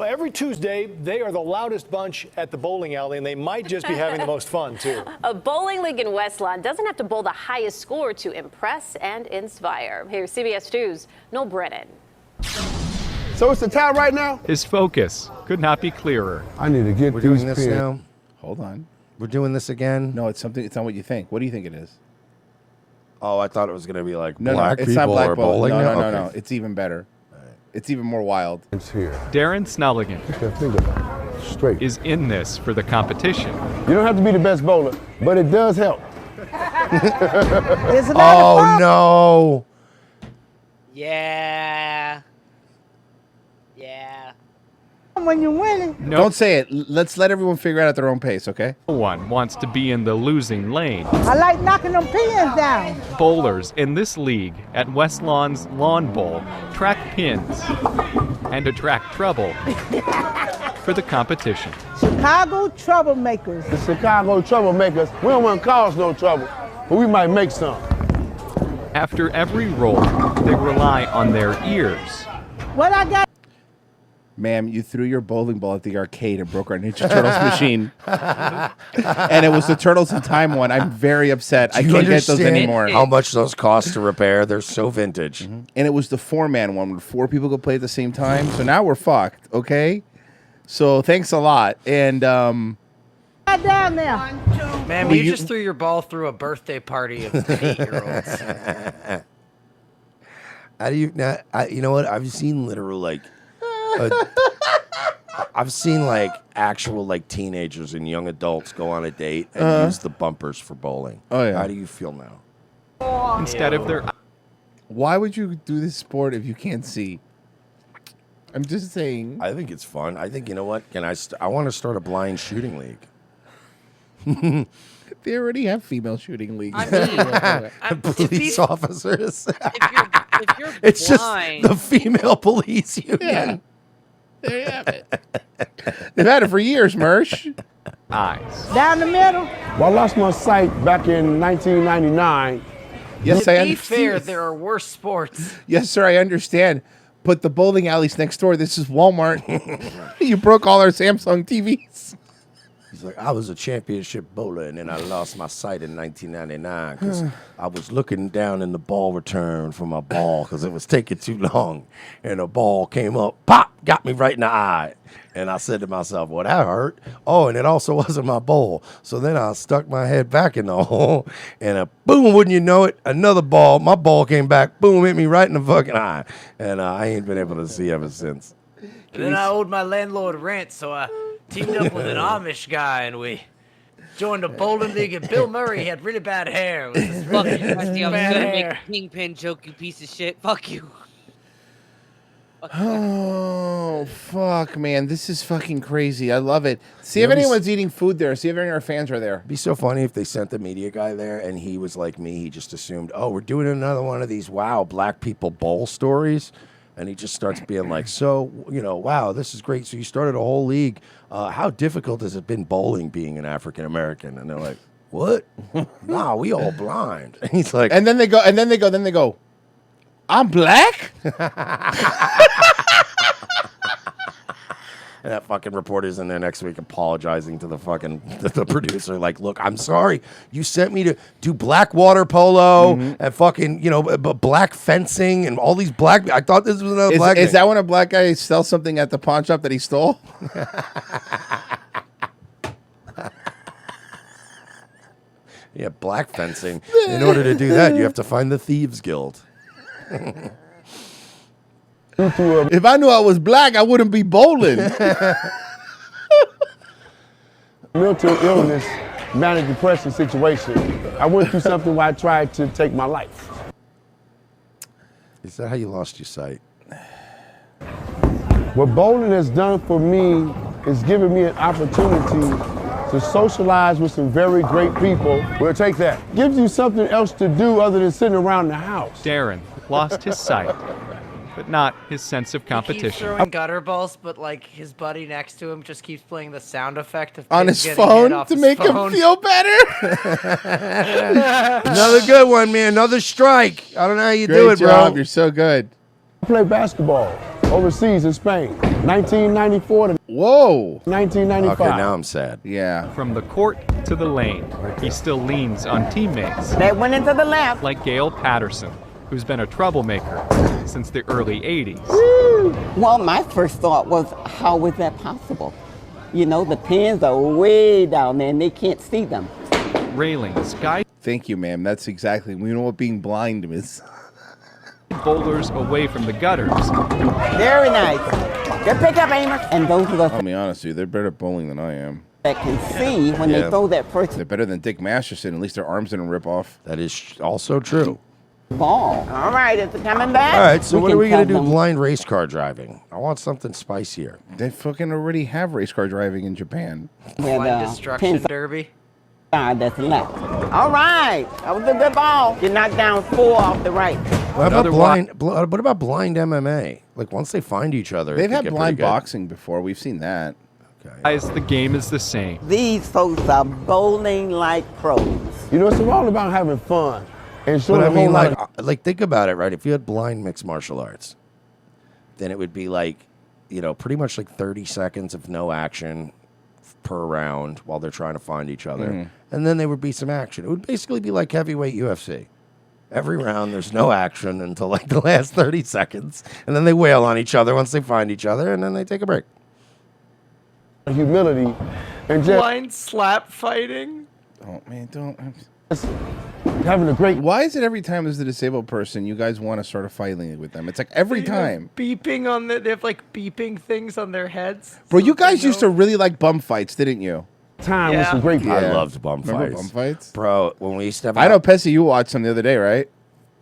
Well, every Tuesday, they are the loudest bunch at the bowling alley, and they might just be having the most fun, too. A bowling league in West Lawn doesn't have to bowl the highest score to impress and inspire. Here's CBS 2's Noel Brennan. So it's the time right now? His focus could not be clearer. I need to get We're these doing this pins. now. Hold on. We're doing this again. No, it's something. It's not what you think. What do you think it is? Oh, I thought it was gonna be like No, black it's people not black are bowling. bowling. No, now? no, no, Okay. no. It's even better. It's even more wild. It's here. Darren Snulligan Can't think about it. Straight. is in this for the competition. You don't have to be the best bowler, but it does help. Oh no! Yeah. Yeah. When you're winning. No Don't say it. Let's let everyone figure it out at their own pace, okay? one wants to be in the losing lane. I like knocking them pins down. Bowlers in this league at West Lawn's Lawn Bowl track pins and attract trouble for the competition. Chicago troublemakers. The Chicago troublemakers, we don't want to cause no trouble, but we might make some. After every roll, they rely on their ears. What I got? Ma'am, you threw your bowling ball at the arcade and broke our Ninja Turtles machine. And it was the Turtles in Time one. I'm very upset. I Do you can't get those understand anymore. How much those cost to repair? They're so vintage. And it was the 4-man one where 4 people could play at the same time. So now we're fucked, okay? So thanks a lot. And Down there. Man, Will you you- just threw your ball through a birthday party of 8-year-olds. How do you? You know what? I've seen literal like. I've seen like actual like teenagers and young adults go on a date and use the bumpers for bowling. Oh, yeah. How do you feel now? Instead of their why would you do this sport if you can't see? I'm just saying. I think it's fun. I think, you know what? Can I? I want to start a blind shooting league. They already have female shooting leagues. Police officers. If you're It's blind, just the female police union. Yeah. There you have it. They've had it for years, Mersh. eyes. Down the middle. Well, I lost my sight back in 1999. Yes, I to be understand. fair, there are worse sports. Yes, sir, I understand. But the bowling alley's next door. This is Walmart. You broke all our Samsung TVs. He's like, I was a championship bowler, and then I lost my sight in 1999 because I was looking down in the ball return for my ball because it was taking too long. And the ball came up, pop, got me right in the eye. And I said to myself, well, that hurt. Oh, and it also wasn't my bowl. So then I stuck my head back in the hole, and boom, wouldn't you know it, another ball, my ball came back, boom, hit me right in the fucking eye. And I ain't been able to see ever since. And then I owed my landlord rent, so I teamed up with an Amish guy, and we joined a bowling league. And Bill Murray had really bad hair. It was this Fuck really you, Rusty. I was bad gonna make hair. a kingpin joke, you piece of shit. Fuck you. Oh, fuck, man. This is fucking crazy. I love it. See if Yeah, anyone's eating food there. See if any of our fans are there. It'd be so funny if they sent the media guy there and he was like me. He just assumed, oh, we're doing another one of these, wow, black people bowl stories. And he just starts being like, so, you know, wow, this is great. So you started a whole league. How difficult has it been bowling being an African American? And they're like, what? Nah, we all blind. And he's like, And then they go, I'm black? and that fucking reporter's in there next week apologizing to the fucking the producer. Like, look, I'm sorry. You sent me to do black water polo and fucking, you know, black fencing and all these black. I thought this was another black Is thing. that when a black guy sells something at the pawn shop that he stole? Yeah, black fencing. In order to do that, you have to find the Thieves Guild. If I knew I was black, I wouldn't be bowling. Mental illness, manic depression situation. I went through something where I tried to take my life. Is that how you lost your sight? What bowling has done for me is given me an opportunity to socialize with some very great people. We'll take that. Gives you something else to do other than sitting around the house. Darren lost his sight, but not his sense of He keeps competition. throwing gutter balls, but like his buddy next to him just keeps playing the sound effect of On kids his getting hit phone off to his make phone. him feel better. Another good one, man. Another strike. I don't know how you do Great it, job. bro. You're so good. I played basketball overseas in Spain. 1994 to Whoa. 1995. Okay, now I'm sad. Yeah. From the court to the lane, he still leans on teammates That went into the left. like Gail Patterson, who's been a troublemaker since the early 80s. Well, my first thought was, how was that possible? You know, the pins are way down there and they can't see them. Railings, guide Thank you, ma'am. That's exactly. We know what being blind is. bowlers away from the gutters. Very nice. Good pickup, Amos. And those of us I'll be honest with you, they're better at bowling than I am. that can see when they Yeah. throw that first They're better than Dick Masterson. At least their arms didn't rip off. That is also true. ball. All right, is it coming back? All right, so We what can are we going to tell do? them. Blind race car driving. I want something spicier. They fucking already have race car driving in Japan. where Blind the destruction pins derby. are that's left. All right. That was a good ball. You knocked down 4 off the right. What about Another what about blind MMA? Like once they find each other, it They've could had get blind pretty good. boxing before. We've seen that. Guys, the game is the same. These folks are bowling like pros. You know, it's all about having fun. And showing But I a whole mean, lot like think about it, right? If you had blind mixed martial arts, then it would be like, pretty much like 30 seconds of no action per round while they're trying to find each other, and then there would be some action. It would basically be like heavyweight UFC. Every round, there's no action until like the last 30 seconds, and then they wail on each other once they find each other, and then they take a break. of humility and just Blind slap fighting. Oh man, don't. having a great. Why is it every time there's a disabled person, you guys want to start a fighting with them? It's like every time. Beeping on they have like beeping things on their heads. Bro, so you they guys used to know. really like bum fights, didn't you? Time with Yeah. some great people. I loved bum Remember fights. bum fights? Bro, when we used to have I know, Pessy, you watched some the other day, right?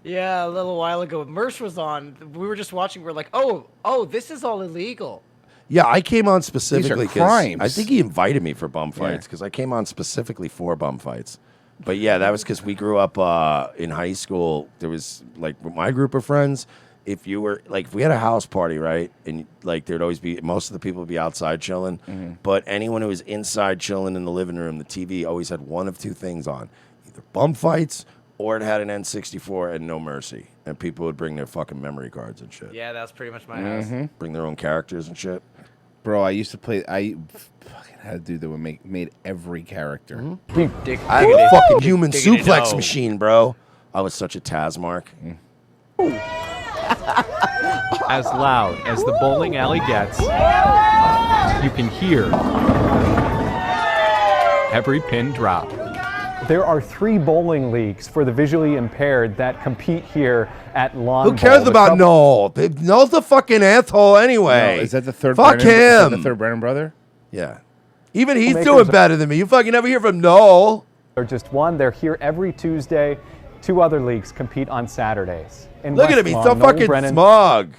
Yeah, a little while ago. Mersh was on. We were just watching. We're like, oh, this is all illegal. Yeah, I came on specifically because crimes. I think he invited me for bum fights Yeah. because I came on specifically for bum fights. But yeah, that was because we grew up in high school. There was like with my group of friends. If you were like, if we had a house party, right, and like there'd always be most of the people would be outside chilling, but anyone who was inside chilling in the living room, the TV always had one of two things on: either bum fights or it had an N64 and No Mercy, and people would bring their fucking memory cards and shit. Yeah, that's pretty much my house. Bring their own characters and shit. Bro, I used to play. I fucking had a dude that would made every character. I had a fucking human diggity suplex dog. machine, bro. I was such a Taz mark. As loud as the bowling alley gets, you can hear every pin drop. There are 3 bowling leagues for the visually impaired that compete here at Lawn Who cares Bowl. The about trouble- Noel? Noel's the fucking asshole anyway. No, is that the third? Fuck Brennan, is that him. the third Brennan brother? Yeah. Even he's Makers doing of- better than me. You fucking never hear from Noel. They're just one. They're here every Tuesday. 2 other leagues compete on Saturdays. In Look at West him. He's Lawn, so Noel fucking Brennan smug.